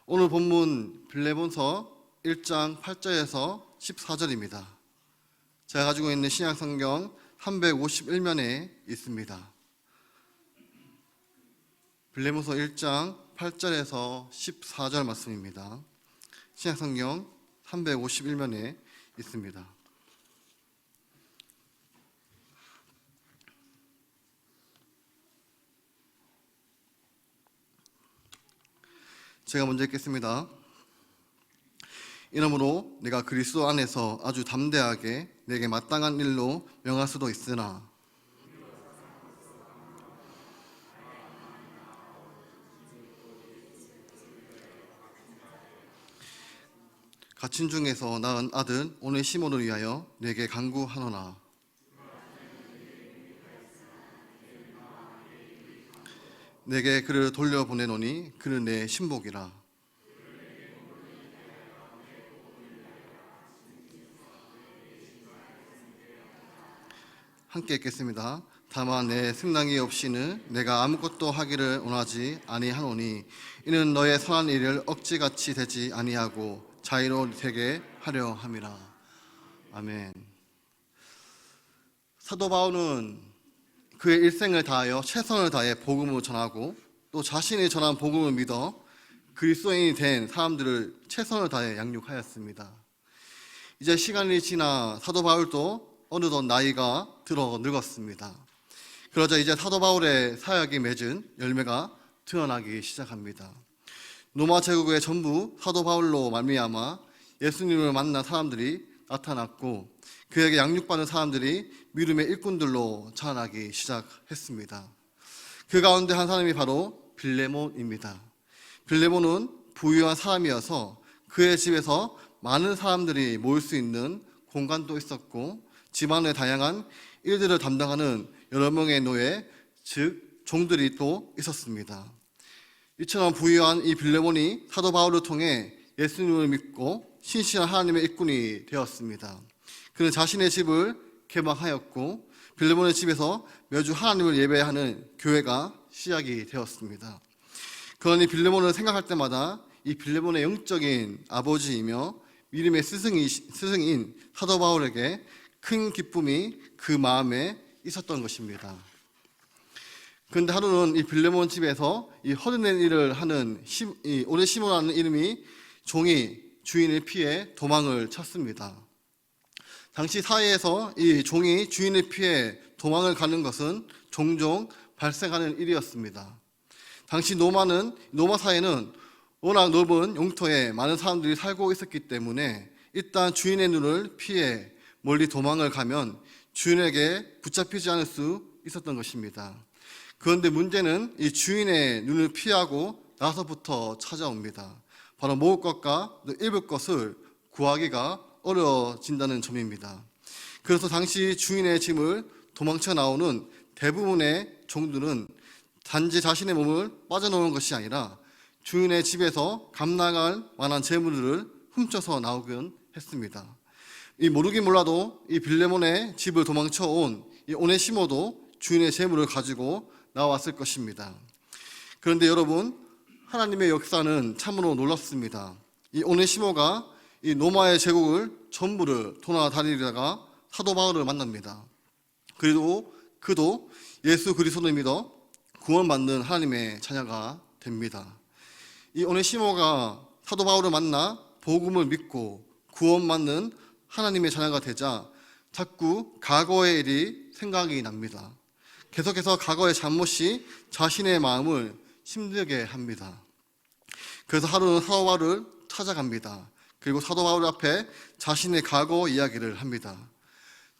오늘 본문 빌레몬서 1장 8절에서 14절입니다. 제가 가지고 있는 신약성경 351면에 있습니다. 빌레몬서 1장 8절에서 14절 말씀입니다. 신약성경 351면에 있습니다. 제가 먼저 읽겠습니다. 이러므로 내가 그리스도 안에서 아주 담대하게 내게 마땅한 일로 명할 수도 있으나 갇힌 중에서 낳은 아들 오네시모를 위하여 내게 간구하노라. 내게 그를 돌려보내노니 그는 내 신복이라. 함께 읽겠습니다. 다만 내 승낙이 없이는 내가 아무것도 하기를 원하지 아니하노니 이는 너의 선한 일을 억지같이 되지 아니하고 자유로 되게 하려 함이라. 아멘. 사도 바울은 그의 일생을 다하여 최선을 다해 복음을 전하고 또 자신이 전한 복음을 믿어 그리스도인이 된 사람들을 최선을 다해 양육하였습니다. 이제 시간이 지나 사도 바울도 어느덧 나이가 들어 늙었습니다. 그러자 이제 사도 바울의 사역이 맺은 열매가 드러나기 시작합니다. 로마 제국의 전부 사도 바울로 말미암아 예수님을 만난 사람들이 나타났고 그에게 양육받은 사람들이 믿음의 일꾼들로 자라나기 시작했습니다. 그 가운데 한 사람이 바로 빌레몬입니다. 빌레몬은 부유한 사람이어서 그의 집에서 많은 사람들이 모일 수 있는 공간도 있었고 집안의 다양한 일들을 담당하는 여러 명의 노예, 즉 종들이 또 있었습니다. 이처럼 부유한 이 빌레몬이 사도 바울을 통해 예수님을 믿고 신실한 하나님의 일꾼이 되었습니다. 그는 자신의 집을 개방하였고 빌레몬의 집에서 매주 하나님을 예배하는 교회가 시작이 되었습니다. 그러니 빌레몬을 생각할 때마다 이 빌레몬의 영적인 아버지이며 믿음의 스승인 사도 바울에게 큰 기쁨이 그 마음에 있었던 것입니다. 그런데 하루는 이 빌레몬 집에서 이 허드렛 일을 하는 이 오네시모라는 이름이 종이 주인을 피해 도망을 쳤습니다. 당시 사회에서 이 종이 주인을 피해 도망을 가는 것은 종종 발생하는 일이었습니다. 당시 로마 사회는 워낙 넓은 영토에 많은 사람들이 살고 있었기 때문에 일단 주인의 눈을 피해 멀리 도망을 가면 주인에게 붙잡히지 않을 수 있었던 것입니다. 그런데 문제는 이 주인의 눈을 피하고 나서부터 찾아옵니다. 바로 먹을 것과 입을 것을 구하기가 어려워진다는 점입니다. 그래서 당시 주인의 짐을 도망쳐 나오는 대부분의 종들은 단지 자신의 몸을 빠져나오는 것이 아니라 주인의 집에서 감당할 만한 재물을 훔쳐서 나오곤 했습니다. 모르긴 몰라도 이 빌레몬의 집을 도망쳐 온 이 오네시모도 주인의 재물을 가지고 나왔을 것입니다. 그런데 여러분, 하나님의 역사는 참으로 놀랍습니다. 이 오네시모가 이 로마의 제국을 전부를 돌아다니다가 사도 바울을 만납니다. 그리고 그도 예수 그리스도를 믿어 구원받는 하나님의 자녀가 됩니다. 이 오네시모가 사도 바울을 만나 복음을 믿고 구원받는 하나님의 자녀가 되자 자꾸 과거의 일이 생각이 납니다. 계속해서 과거의 잘못이 자신의 마음을 힘들게 합니다. 그래서 하루는 사도 바울을 찾아갑니다. 그리고 사도 바울 앞에 자신의 과거 이야기를 합니다.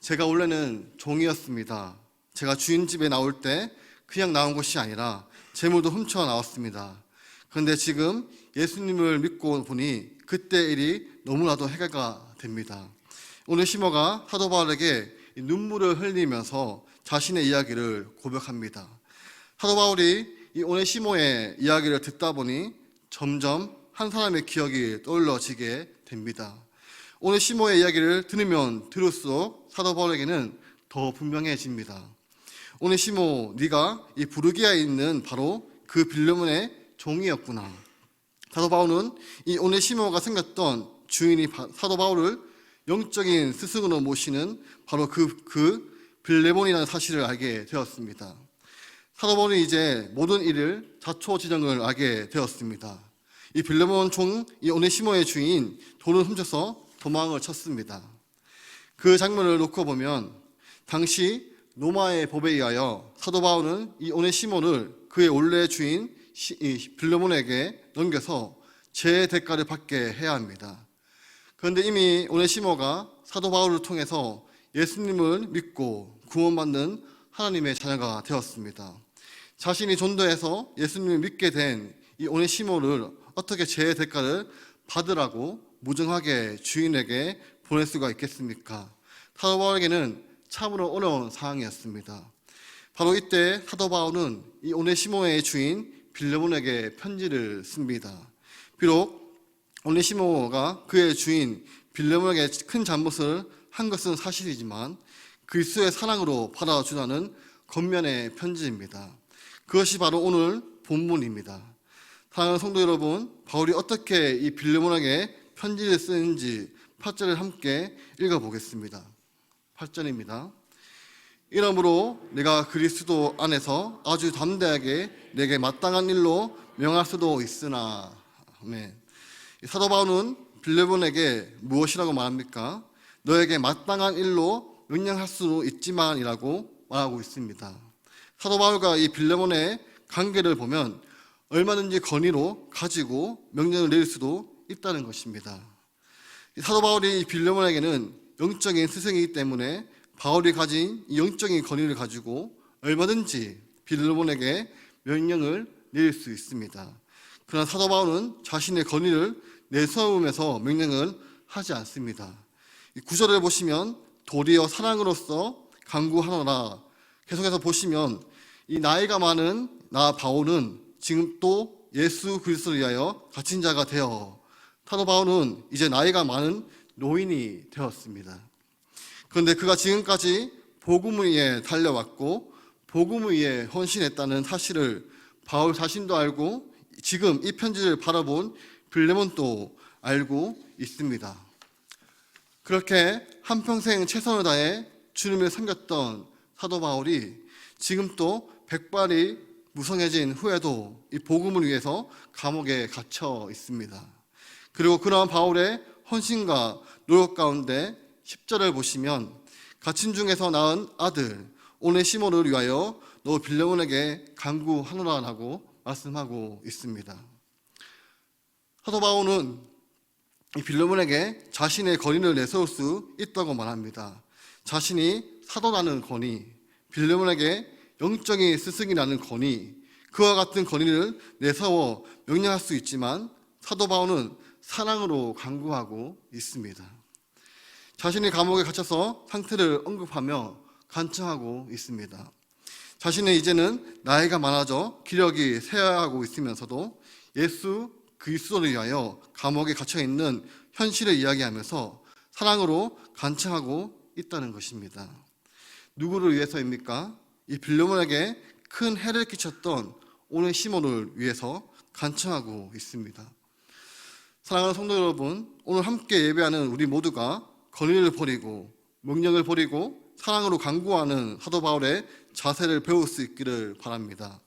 제가 원래는 종이었습니다. 제가 주인 집에 나올 때 그냥 나온 것이 아니라 재물도 훔쳐 나왔습니다. 그런데 지금 예수님을 믿고 보니 그때 일이 너무나도 해결가 됩니다. 오네시모가 사도 바울에게 눈물을 흘리면서 자신의 이야기를 고백합니다. 사도 바울이 이 오네시모의 이야기를 듣다 보니 점점 한 사람의 기억이 떠올라지게 됩니다. 오네시모의 이야기를 들으면 들을수록 사도 바울에게는 더 분명해집니다. 오네시모, 네가 이 부르기아에 있는 바로 그 빌레몬의 종이었구나. 사도 바울은 이 오네시모가 생겼던 주인이 사도 바울을 영적인 스승으로 모시는 바로 그 빌레몬이라는 사실을 알게 되었습니다. 사도 바울이 이제 모든 일을 자초지정을 알게 되었습니다. 이 빌레몬 총 이 오네시모의 주인 돈을 훔쳐서 도망을 쳤습니다. 그 장면을 놓고 보면 당시 로마의 법에 의하여 사도 바울은 이 오네시모를 그의 원래 주인 빌레몬에게 넘겨서 제 대가를 받게 해야 합니다. 그런데 이미 오네시모가 사도 바울을 통해서 예수님을 믿고 구원받는 하나님의 자녀가 되었습니다. 자신이 전도해서 예수님을 믿게 된 이 오네시모를 어떻게 제 대가를 받으라고 무정하게 주인에게 보낼 수가 있겠습니까? 사도 바울에게는 참으로 어려운 상황이었습니다. 바로 이때 사도 바울은 이 오네시모의 주인 빌레몬에게 편지를 씁니다. 비록 오네시모가 그의 주인 빌레몬에게 큰 잘못을 한 것은 사실이지만 그리스도의 사랑으로 받아주라는 겉면의 편지입니다. 그것이 바로 오늘 본문입니다. 사랑하는 성도 여러분, 바울이 어떻게 이 빌레몬에게 편지를 쓰는지 8절을 함께 읽어보겠습니다. 8절입니다. 이러므로 내가 그리스도 안에서 아주 담대하게 내게 마땅한 일로 명할 수도 있으나. 아멘. 사도 바울은 빌레몬에게 무엇이라고 말합니까? 너에게 마땅한 일로 명령할 수 있지만이라고 말하고 있습니다. 사도 바울과 이 빌레몬의 관계를 보면 얼마든지 권위로 가지고 명령을 내릴 수도 있다는 것입니다. 사도 바울이 빌레몬에게는 영적인 스승이기 때문에 바울이 가진 이 영적인 권위를 가지고 얼마든지 빌레몬에게 명령을 내릴 수 있습니다. 그러나 사도 바울은 자신의 권위를 내세우면서 명령을 하지 않습니다. 9절을 보시면 도리어 사랑으로서 강구하노라. 계속해서 보시면 이 나이가 많은 나 바울은 지금 또 예수 그리스도를 위하여 갇힌 자가 되어 사도 바울은 이제 나이가 많은 노인이 되었습니다. 그런데 그가 지금까지 복음을 위해 달려왔고 복음을 위해 헌신했다는 사실을 바울 자신도 알고 지금 이 편지를 바라본 빌레몬도 알고 있습니다. 그렇게 한평생 최선을 다해 주님을 섬겼던 사도 바울이 지금 또 백발이 무성해진 후에도 이 복음을 위해서 감옥에 갇혀 있습니다. 그리고 그러한 바울의 헌신과 노력 가운데 10절을 보시면 갇힌 중에서 낳은 아들 오네시모를 위하여 너 빌레몬에게 간구하노라라고 말씀하고 있습니다. 사도 바울은 이 빌레몬에게 자신의 권위를 내세울 수 있다고 말합니다. 자신이 사도라는 권위, 빌레몬에게 영적인 스승이라는 권위, 그와 같은 권위를 내세워 명령할 수 있지만 사도 바울은 사랑으로 간구하고 있습니다. 자신이 감옥에 갇혀서 상태를 언급하며 간청하고 있습니다. 자신은 이제는 나이가 많아져 기력이 쇠하고 있으면서도 예수 그리스도를 위하여 감옥에 갇혀 있는 현실을 이야기하면서 사랑으로 간청하고 있다는 것입니다. 누구를 위해서입니까? 이 빌레몬에게 큰 해를 끼쳤던 오네시모를 위해서 간청하고 있습니다. 사랑하는 성도 여러분, 오늘 함께 예배하는 우리 모두가 권위를 버리고 명령을 버리고 사랑으로 간구하는 사도 바울의 자세를 배울 수 있기를 바랍니다.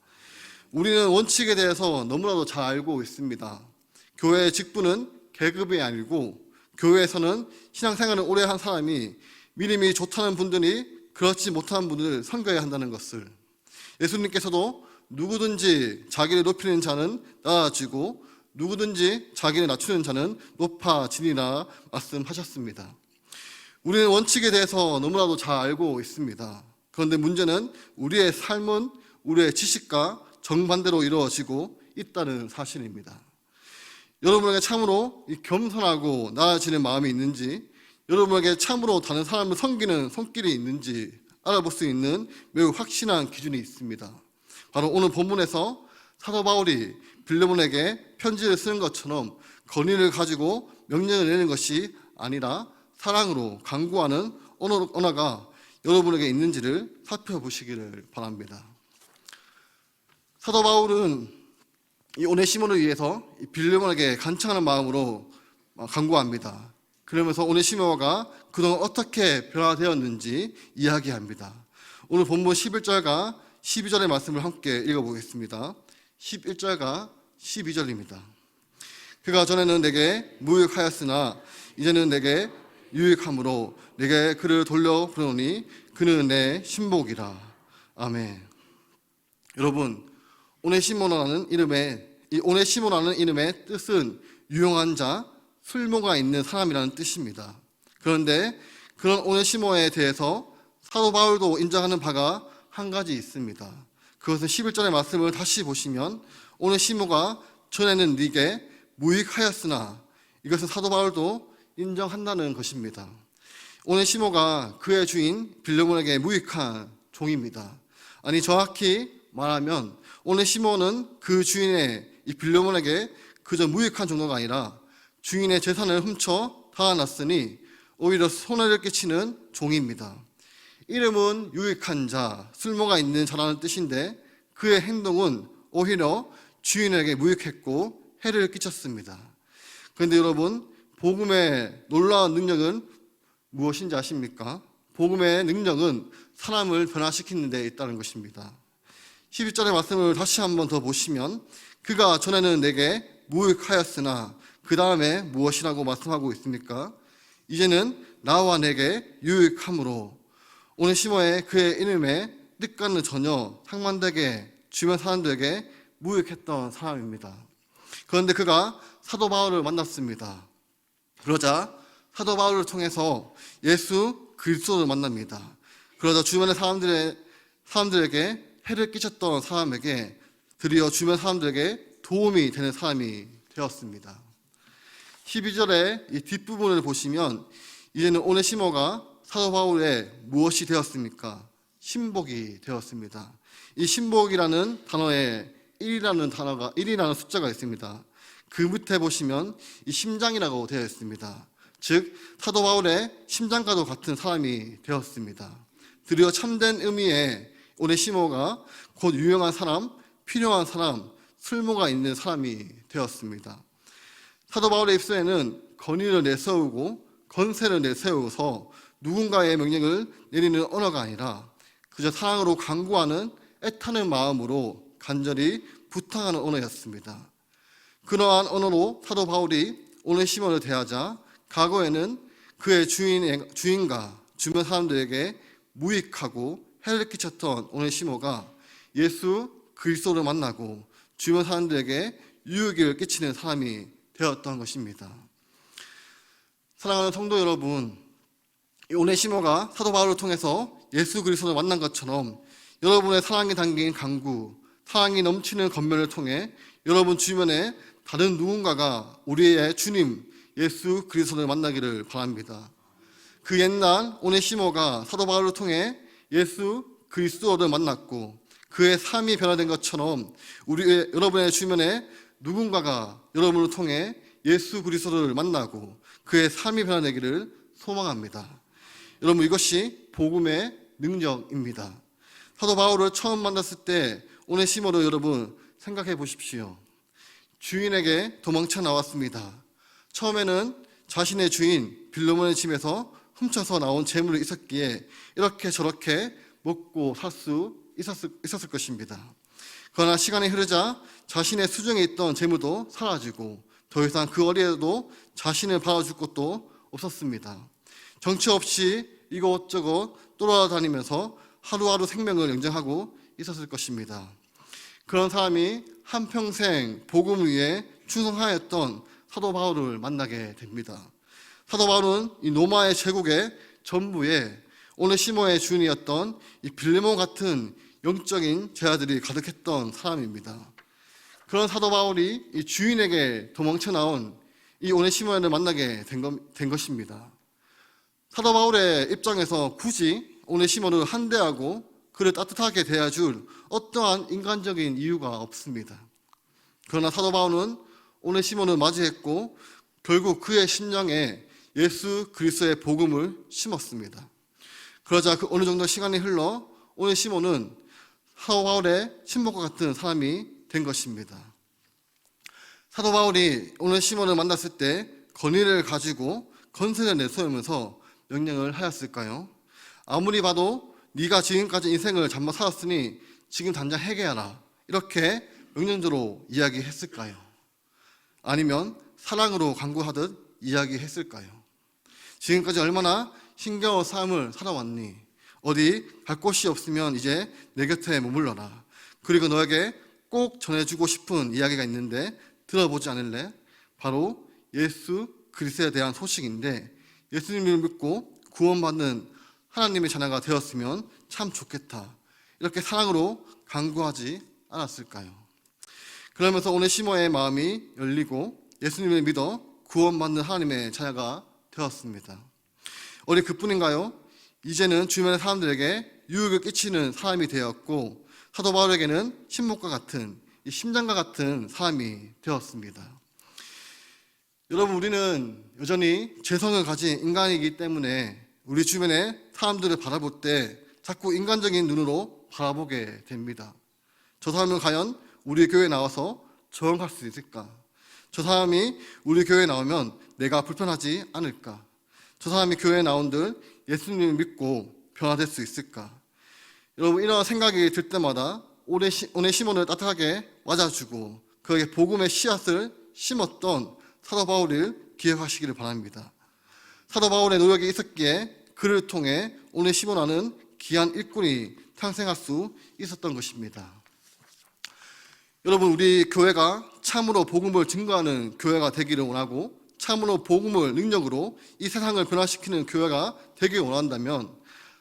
우리는 원칙에 대해서 너무나도 잘 알고 있습니다. 교회의 직분은 계급이 아니고 교회에서는 신앙생활을 오래 한 사람이 믿음이 좋다는 분들이 그렇지 못한 분을 섬겨야 한다는 것을, 예수님께서도 누구든지 자기를 높이는 자는 낮아지고 누구든지 자기를 낮추는 자는 높아지리라 말씀하셨습니다. 우리는 원칙에 대해서 너무나도 잘 알고 있습니다. 그런데 문제는 우리의 삶은 우리의 지식과 정반대로 이루어지고 있다는 사실입니다. 여러분에게 참으로 겸손하고 나아지는 마음이 있는지, 여러분에게 참으로 다른 사람을 섬기는 손길이 있는지 알아볼 수 있는 매우 확실한 기준이 있습니다. 바로 오늘 본문에서 사도 바울이 빌레몬에게 편지를 쓰는 것처럼 권위를 가지고 명령을 내는 것이 아니라 사랑으로 간구하는 언어가 여러분에게 있는지를 살펴보시기를 바랍니다. 사도 바울은 이 오네시모를 위해서 이 빌레몬에게 간청하는 마음으로 간구합니다. 그러면서 오네시모가 그동안 어떻게 변화되었는지 이야기합니다. 오늘 본문 11절과 12절의 말씀을 함께 읽어보겠습니다. 11절과 12절입니다. 그가 전에는 내게 무익하였으나 이제는 내게 유익함으로 내게 그를 돌려 부르노니 그는 내 신복이라. 아멘. 여러분, 오네시모라는 이름의 뜻은 유용한 자, 쓸모가 있는 사람이라는 뜻입니다. 그런데 그런 오네시모에 대해서 사도 바울도 인정하는 바가 한 가지 있습니다. 그것은 11절의 말씀을 다시 보시면 오네시모가 전에는 네게 무익하였으나, 이것은 사도 바울도 인정한다는 것입니다. 오네시모가 그의 주인 빌레몬에게 무익한 종입니다. 아니, 정확히 말하면 오네시모는 그 주인의 이 빌레몬에게 그저 무익한 정도가 아니라 주인의 재산을 훔쳐 달아났으니 오히려 손해를 끼치는 종입니다. 이름은 유익한 자, 쓸모가 있는 자라는 뜻인데 그의 행동은 오히려 주인에게 무익했고 해를 끼쳤습니다. 그런데 여러분, 복음의 놀라운 능력은 무엇인지 아십니까? 복음의 능력은 사람을 변화시키는 데 있다는 것입니다. 12절의 말씀을 다시 한번 더 보시면 그가 전에는 내게 무익하였으나 그 다음에 무엇이라고 말씀하고 있습니까? 이제는 나와 내게 유익함으로. 오네시모의 그의 이름의 뜻과는 전혀 상반되게 주변 사람들에게 무익했던 사람입니다. 그런데 그가 사도 바울을 만났습니다. 그러자 사도 바울을 통해서 예수 그리스도를 만납니다. 그러자 주변의 사람들에게 해를 끼쳤던 사람에게 드디어 주변 사람들에게 도움이 되는 사람이 되었습니다. 12절의 이 뒷부분을 보시면 이제는 오네시모가 사도 바울의 무엇이 되었습니까? 신복이 되었습니다. 이 신복이라는 단어에 1이라는 숫자가 있습니다. 그 밑에 보시면 이 심장이라고 되어 있습니다. 즉 사도 바울의 심장과도 같은 사람이 되었습니다. 드디어 참된 의미의 오네시모가 곧 유용한 사람, 필요한 사람, 쓸모가 있는 사람이 되었습니다. 사도 바울의 입술에는 권위를 내세우고 건세를 내세워서 누군가의 명령을 내리는 언어가 아니라 그저 사랑으로 간구하는 애타는 마음으로 간절히 부탁하는 언어였습니다. 그러한 언어로 사도 바울이 오네시모를 대하자 과거에는 그의 주인과 주변 사람들에게 무익하고 해를 끼쳤던 오네시모가 예수 그리스도를 만나고 주변 사람들에게 유익을 끼치는 사람이 되었던 것입니다. 사랑하는 성도 여러분, 이 오네시모가 사도 바울을 통해서 예수 그리스도를 만난 것처럼 여러분의 사랑이 담긴 간구, 사랑이 넘치는 겉면을 통해 여러분 주변에 다른 누군가가 우리의 주님 예수 그리스도를 만나기를 바랍니다. 그 옛날 오네시모가 사도 바울을 통해 예수 그리스도를 만났고 그의 삶이 변화된 것처럼 여러분의 주변에 누군가가 여러분을 통해 예수 그리스도를 만나고 그의 삶이 변화되기를 소망합니다. 여러분, 이것이 복음의 능력입니다. 사도 바울을 처음 만났을 때 오네시모를 여러분 생각해 보십시오. 주인에게 도망쳐 나왔습니다. 처음에는 자신의 주인 빌레몬의 집에서 훔쳐서 나온 재물이 있었기에 이렇게 저렇게 먹고 살 수 있었을 것입니다. 그러나 시간이 흐르자 자신의 수중에 있던 재물도 사라지고 더 이상 그 어디에도 자신을 받아줄 곳도 없었습니다. 정처 없이 이곳저곳 돌아다니면서 하루하루 생명을 연장하고 있었을 것입니다. 그런 사람이 한평생 복음 위에 충성하였던 사도 바울을 만나게 됩니다. 사도 바울은 이 로마의 제국의 전부에 오네시모의 주인이었던 이 빌레몬 같은 영적인 제자들이 가득했던 사람입니다. 그런 사도 바울이 이 주인에게 도망쳐 나온 이 오네시모를 만나게 된 것입니다. 사도 바울의 입장에서 굳이 오네시모를 한대하고 그를 따뜻하게 대해줄 어떠한 인간적인 이유가 없습니다. 그러나 사도 바울은 오네시모를 맞이했고 결국 그의 심령에 예수 그리스도의 복음을 심었습니다. 그러자 어느 정도 시간이 흘러 오네시모는 사도 바울의 신복과 같은 사람이 된 것입니다. 사도 바울이 오늘 시몬을 만났을 때 권위를 가지고 건세를 내세우면서 명령을 하였을까요? 아무리 봐도 네가 지금까지 인생을 잘못 살았으니 지금 당장 회개하라, 이렇게 명령대로 이야기했을까요? 아니면 사랑으로 강구하듯 이야기했을까요? 지금까지 얼마나 힘겨운 삶을 살아왔니? 어디 갈 곳이 없으면 이제 내 곁에 머물러라. 그리고 너에게 꼭 전해주고 싶은 이야기가 있는데 들어보지 않을래? 바로 예수 그리스도에 대한 소식인데, 예수님을 믿고 구원받는 하나님의 자녀가 되었으면 참 좋겠다, 이렇게 사랑으로 간구하지 않았을까요? 그러면서 오네시모의 마음이 열리고 예수님을 믿어 구원받는 하나님의 자녀가 되었습니다. 어디 그뿐인가요? 이제는 주변의 사람들에게 유익을 끼치는 사람이 되었고, 사도 바울에게는 신목과 같은, 심장과 같은 사람이 되었습니다. 여러분, 우리는 여전히 죄성을 가진 인간이기 때문에 우리 주변의 사람들을 바라볼 때 자꾸 인간적인 눈으로 바라보게 됩니다. 저 사람은 과연 우리 교회에 나와서 적응할 수 있을까? 저 사람이 우리 교회에 나오면 내가 불편하지 않을까? 저 사람이 교회에 나온들 예수님을 믿고 변화될 수 있을까? 여러분, 이런 생각이 들 때마다 오네시모를 따뜻하게 맞아주고 그에게 복음의 씨앗을 심었던 사도 바울을 기억하시기를 바랍니다. 사도 바울의 노력이 있었기에 그를 통해 오네시모라는 귀한 일꾼이 탄생할 수 있었던 것입니다. 여러분, 우리 교회가 참으로 복음을 증거하는 교회가 되기를 원하고 참으로 복음을 능력으로 이 세상을 변화시키는 교회가 되길 원한다면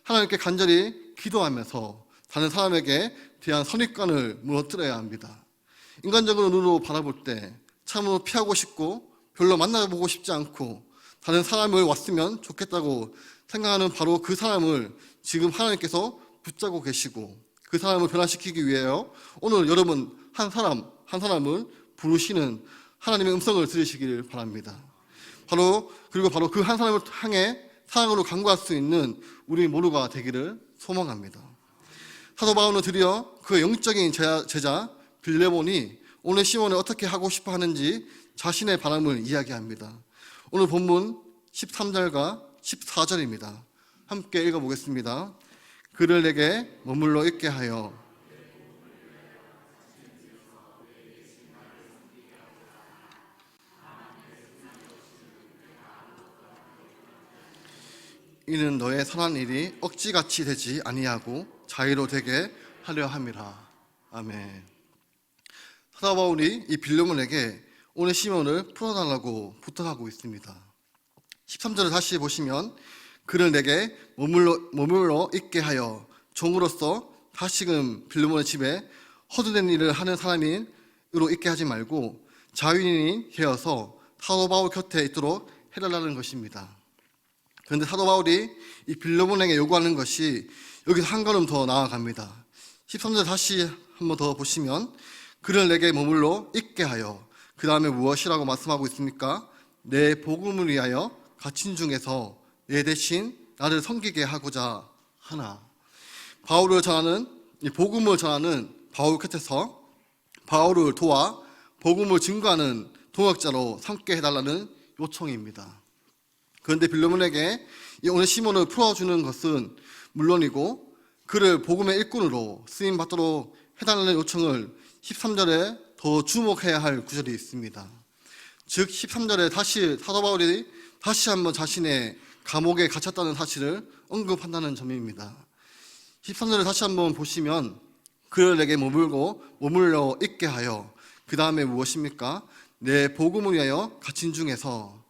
하나님께 간절히 기도하면서 다른 사람에게 대한 선입관을 무너뜨려야 합니다. 인간적으로 눈으로 바라볼 때 참으로 피하고 싶고 별로 만나보고 싶지 않고 다른 사람을 왔으면 좋겠다고 생각하는 바로 그 사람을 지금 하나님께서 붙잡고 계시고 그 사람을 변화시키기 위해요, 오늘 여러분 한 사람을 부르시는 하나님의 음성을 들으시기를 바랍니다. 그리고 바로 그 한 사람을 향해 사랑으로 간구할 수 있는 우리 모두가 되기를 소망합니다. 사도 바울은 드디어 그 영적인 제자 빌레몬이 오늘 시몬을 어떻게 하고 싶어 하는지 자신의 바람을 이야기합니다. 오늘 본문 13절과 14절입니다. 함께 읽어보겠습니다. 그를 내게 머물러 있게 하여 이는 너의 선한 일이 억지같이 되지 아니하고 자유로 되게 하려 함이라. 아멘. 사도 바울이 이 빌레몬에게 오늘 시몬을 풀어달라고 부탁하고 있습니다. 13절을 다시 보시면 그를 내게 머물러 있게 하여, 종으로서 다시금 빌레몬의 집에 허드렛 일을 하는 사람으로 있게 하지 말고 자유인이 되어서 사도 바울 곁에 있도록 해달라는 것입니다. 그런데 사도 바울이 이 빌레몬에게 요구하는 것이 여기서 한 걸음 더 나아갑니다. 13절 다시 한번 더 보시면 그를 내게 머물러 있게 하여, 그 다음에 무엇이라고 말씀하고 있습니까? 내 복음을 위하여 갇힌 중에서 내 대신 나를 섬기게 하고자 하나. 복음을 전하는 바울 곁에서 바울을 도와 복음을 증거하는 동역자로 삼게 해달라는 요청입니다. 그런데 빌레몬에게 오늘 시몬을 풀어주는 것은 물론이고 그를 복음의 일꾼으로 쓰임받도록 해달라는 요청을 13절에 더 주목해야 할 구절이 있습니다. 즉 13절에 다시 사도 바울이 다시 한번 자신의 감옥에 갇혔다는 사실을 언급한다는 점입니다. 13절을 다시 한번 보시면 그를 내게 머물러 있게 하여, 그 다음에 무엇입니까? 내 복음을 위하여 갇힌 중에서.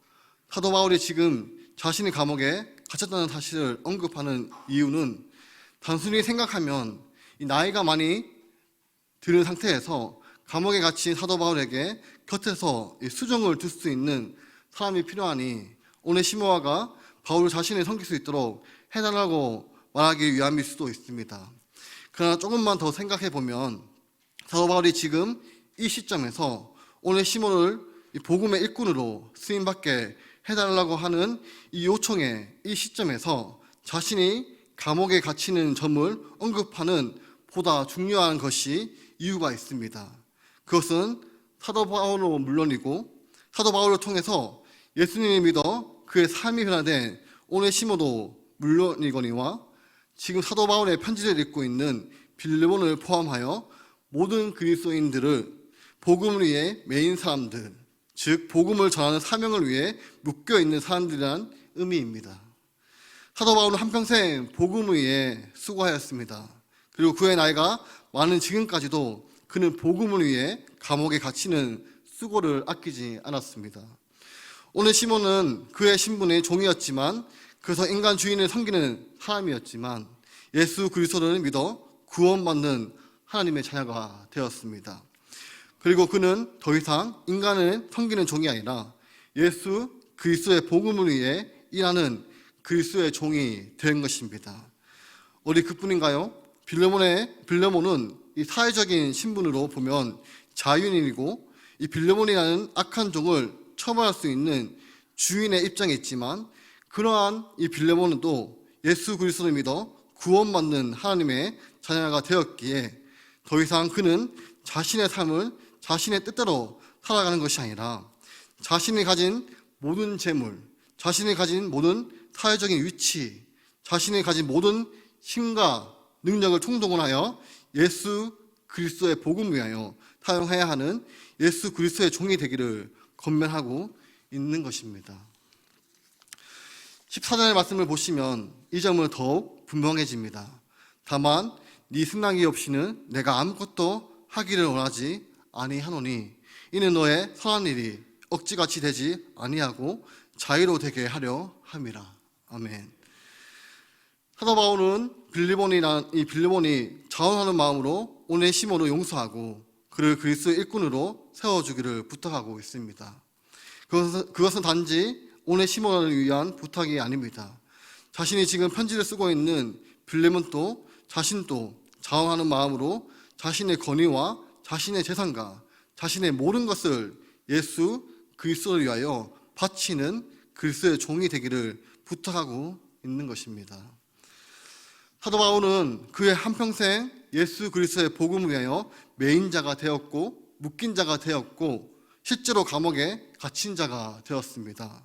사도 바울이 지금 자신이 감옥에 갇혔다는 사실을 언급하는 이유는 단순히 생각하면 이 나이가 많이 드는 상태에서 감옥에 갇힌 사도 바울에게 곁에서 수종을 둘 수 있는 사람이 필요하니 오네시모가 바울 자신을 섬길 수 있도록 해달라고 말하기 위함일 수도 있습니다. 그러나 조금만 더 생각해 보면 사도 바울이 지금 이 시점에서 오네시모를 복음의 일꾼으로 쓰임받게 해달라고 하는 이 요청의 이 시점에서 자신이 감옥에 갇히는 점을 언급하는 보다 중요한 것이 이유가 있습니다. 그것은 사도 바울은 물론이고 사도 바울을 통해서 예수님을 믿어 그의 삶이 변화된 오네시모도 물론이거니와 지금 사도 바울의 편지를 읽고 있는 빌레몬을 포함하여 모든 그리스도인들을 복음을 위해 매인 사람들, 즉 복음을 전하는 사명을 위해 묶여있는 사람들이란 의미입니다. 사도 바울은 한평생 복음을 위해 수고하였습니다. 그리고 그의 나이가 많은 지금까지도 그는 복음을 위해 감옥에 갇히는 수고를 아끼지 않았습니다. 오네시모는 그의 신분의 종이었지만 그래서 인간 주인을 섬기는 사람이었지만 예수 그리스도를 믿어 구원받는 하나님의 자녀가 되었습니다. 그리고 그는 더 이상 인간을 섬기는 종이 아니라 예수 그리스도의 복음을 위해 일하는 그리스도의 종이 된 것입니다. 어디 그뿐인가요? 빌레몬은 이 사회적인 신분으로 보면 자유인이고 이 빌레몬이라는 악한 종을 처벌할 수 있는 주인의 입장에 있지만 그러한 이 빌레몬도 예수 그리스도를 믿어 구원받는 하나님의 자녀가 되었기에 더 이상 그는 자신의 삶을 자신의 뜻대로 살아가는 것이 아니라 자신이 가진 모든 재물, 자신이 가진 모든 사회적인 위치, 자신이 가진 모든 힘과 능력을 총동원하여 예수 그리스도의 복음을 위하여 사용해야 하는 예수 그리스도의 종이 되기를 권면하고 있는 것입니다. 14절의 말씀을 보시면 이 점은 더욱 분명해집니다. 다만 네 승낙이 없이는 내가 아무것도 하기를 원하지 아니하노니 이는 너의 선한 일이 억지같이 되지 아니하고 자유로 되게 하려 함이라. 아멘. 사도 바울은 빌레몬이 자원하는 마음으로 오네시모를 용서하고 그를 그리스도의 일꾼으로 세워주기를 부탁하고 있습니다. 그것은 단지 오네시모를 위한 부탁이 아닙니다. 자신이 지금 편지를 쓰고 있는 빌레몬도 자신도 자원하는 마음으로 자신의 권위와 자신의 재산과 자신의 모든 것을 예수 그리스도를 위하여 바치는 그리스도의 종이 되기를 부탁하고 있는 것입니다. 사도 바울은 그의 한평생 예수 그리스도의 복음을 위하여 매인 자가 되었고 묶인 자가 되었고 실제로 감옥에 갇힌 자가 되었습니다.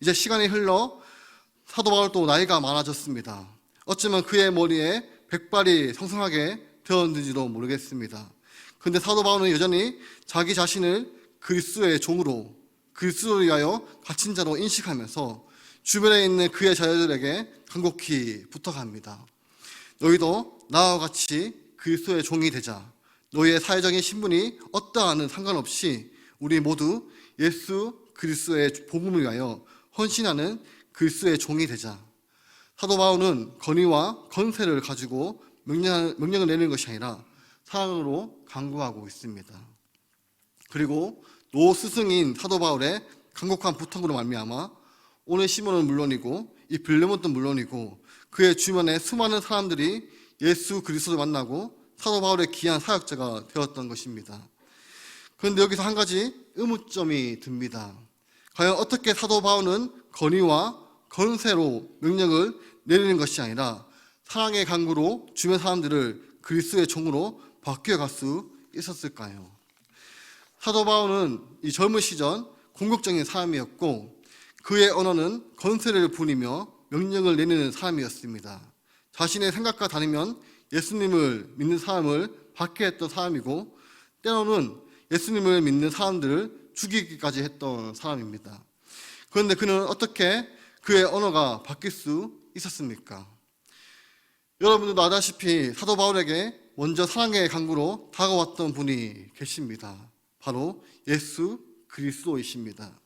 이제 시간이 흘러 사도 바울도 나이가 많아졌습니다. 어쩌면 그의 머리에 백발이 성성하게 되었는지도 모르겠습니다. 그런데 사도 바울은 여전히 자기 자신을 그리스도의 종으로 그리스도를 위하여 갇힌 자로 인식하면서 주변에 있는 그의 자녀들에게 간곡히 부탁합니다. 너희도 나와 같이 그리스도의 종이 되자. 너희의 사회적인 신분이 어떠하는 상관없이 우리 모두 예수 그리스도의 복음을 위하여 헌신하는 그리스도의 종이 되자. 사도 바울은 권위와 권세를 가지고 명령을 내리는 것이 아니라 사랑으로 강구하고 있습니다. 그리고 노 스승인 사도 바울의 간곡한 부탁으로 말미암아 오네시모는 물론이고 이 빌레몬도 물론이고 그의 주변에 수많은 사람들이 예수 그리스도를 만나고 사도 바울의 귀한 사역자가 되었던 것입니다. 그런데 여기서 한 가지 의문점이 듭니다. 과연 어떻게 사도 바울은 권위와 권세로 명령을 내리는 것이 아니라 사랑의 강구로 주변 사람들을 그리스도의 종으로 바뀌어갈 수 있었을까요? 사도 바울은 이 젊은 시절 공격적인 사람이었고 그의 언어는 권세를 부리며 명령을 내리는 사람이었습니다. 자신의 생각과 다르면 예수님을 믿는 사람을 받게 했던 사람이고 때로는 예수님을 믿는 사람들을 죽이기까지 했던 사람입니다. 그런데 그는 어떻게 그의 언어가 바뀔 수 있었습니까? 여러분들도 아다시피 사도 바울에게 먼저 사랑의 강구로 다가왔던 분이 계십니다. 바로 예수 그리스도이십니다.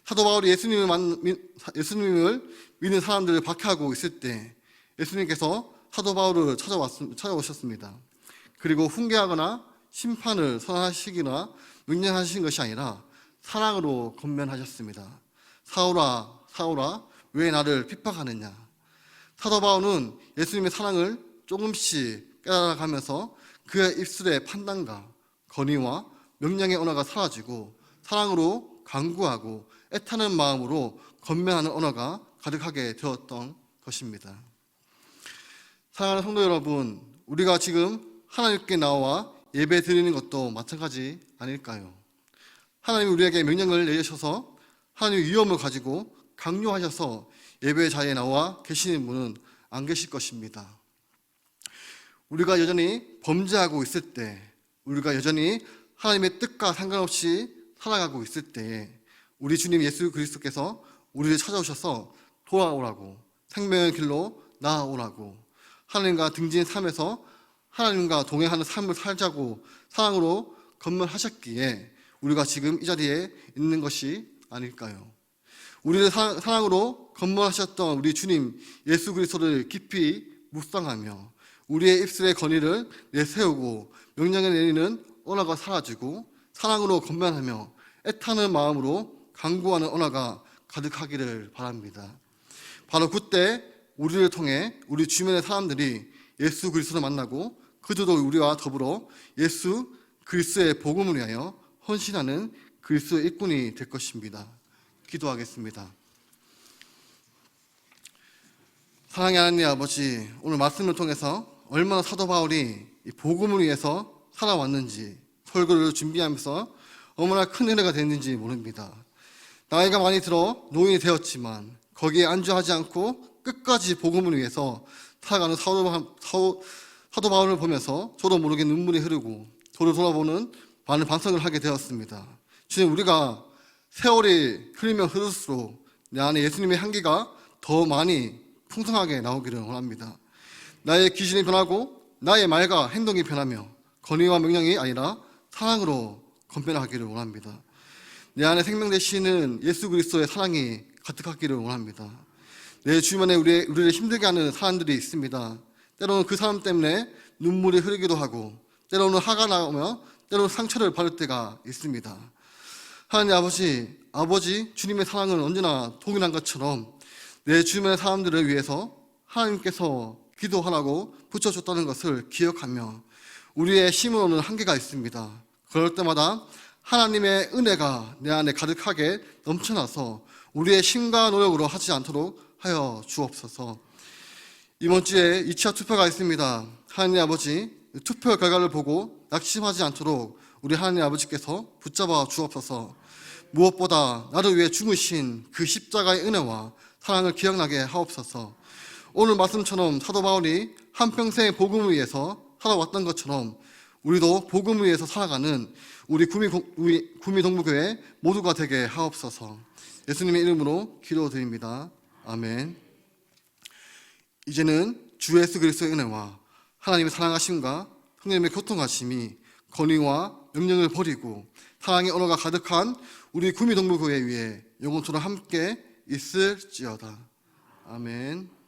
사도 바울이 예수님을 믿는 사람들을 박해하고 있을 때 예수님께서 사도 바울을 찾아오셨습니다. 그리고 훈계하거나 심판을 선언하시거나 명령하신 것이 아니라 사랑으로 권면하셨습니다. 사울아, 사울아, 왜 나를 핍박하느냐? 사도 바울은 예수님의 사랑을 조금씩 깨달아가면서 그의 입술의 판단과 권위와 명령의 언어가 사라지고 사랑으로 간구하고 애타는 마음으로 권면하는 언어가 가득하게 되었던 것입니다. 사랑하는 성도 여러분, 우리가 지금 하나님께 나와 예배 드리는 것도 마찬가지 아닐까요? 하나님이 우리에게 명령을 내리셔서 하나님의 위엄을 가지고 강요하셔서 예배 자리에 나와 계시는 분은 안 계실 것입니다. 우리가 여전히 범죄하고 있을 때, 우리가 여전히 하나님의 뜻과 상관없이 살아가고 있을 때에 우리 주님 예수 그리스도께서 우리를 찾아오셔서 돌아오라고, 생명의 길로 나아오라고, 하나님과 등진 삶에서 하나님과 동행하는 삶을 살자고 사랑으로 건면하셨기에 우리가 지금 이 자리에 있는 것이 아닐까요? 우리를 사랑으로 건면하셨던 우리 주님 예수 그리스도를 깊이 묵상하며 우리의 입술의 건의를 내세우고 명령을 내리는 언어가 사라지고 사랑으로 건면하며 애타는 마음으로 간구하는 언어가 가득하기를 바랍니다. 바로 그때 우리를 통해 우리 주변의 사람들이 예수 그리스도를 만나고 그들도 우리와 더불어 예수 그리스도의 복음을 위하여 헌신하는 그리스도의 일꾼이 될 것입니다. 기도하겠습니다. 사랑의 하나님 아버지, 오늘 말씀을 통해서 얼마나 사도 바울이 이 복음을 위해서 살아왔는지 설교를 준비하면서 얼마나 큰 은혜가 됐는지 모릅니다. 나이가 많이 들어 노인이 되었지만 거기에 안주하지 않고 끝까지 복음을 위해서 살아가는 사도 바울을 보면서 저도 모르게 눈물이 흐르고 저를 돌아보는 많은 반성을 하게 되었습니다. 주님, 우리가 세월이 흐르면 흐를수록 내 안에 예수님의 향기가 더 많이 풍성하게 나오기를 원합니다. 나의 기준이 변하고 나의 말과 행동이 변하며 건의와 명령이 아니라 사랑으로 건변하기를 원합니다. 내 안에 생명 되시는 예수 그리스도의 사랑이 가득하기를 원합니다. 내 주변에 우리를 힘들게 하는 사람들이 있습니다. 때로는 그 사람 때문에 눈물이 흐르기도 하고 때로는 화가 나오며 때로는 상처를 받을 때가 있습니다. 하나님 아버지 주님의 사랑은 언제나 동일한 것처럼 내 주변의 사람들을 위해서 하나님께서 기도하라고 붙여줬다는 것을 기억하며 우리의 힘으로는 한계가 있습니다. 그럴 때마다 하나님의 은혜가 내 안에 가득하게 넘쳐나서 우리의 힘과 노력으로 하지 않도록 하여 주옵소서. 이번 주에 2차 투표가 있습니다. 하나님 아버지, 투표 결과를 보고 낙심하지 않도록 우리 하나님 아버지께서 붙잡아 주옵소서. 무엇보다 나를 위해 죽으신 그 십자가의 은혜와 사랑을 기억나게 하옵소서. 오늘 말씀처럼 사도 바울이 한평생의 복음을 위해서 살아왔던 것처럼 우리도 복음을 위해서 살아가는 우리 구미동부교회 모두가 되게 하옵소서. 예수님의 이름으로 기도드립니다. 아멘. 이제는 주 예수 그리스도의 은혜와 하나님의 사랑하심과 성령님의 교통하심이 건의와 명령을 버리고 사랑의 언어가 가득한 우리 구미동부교회 위에 영원토록 함께 있을지어다. 아멘.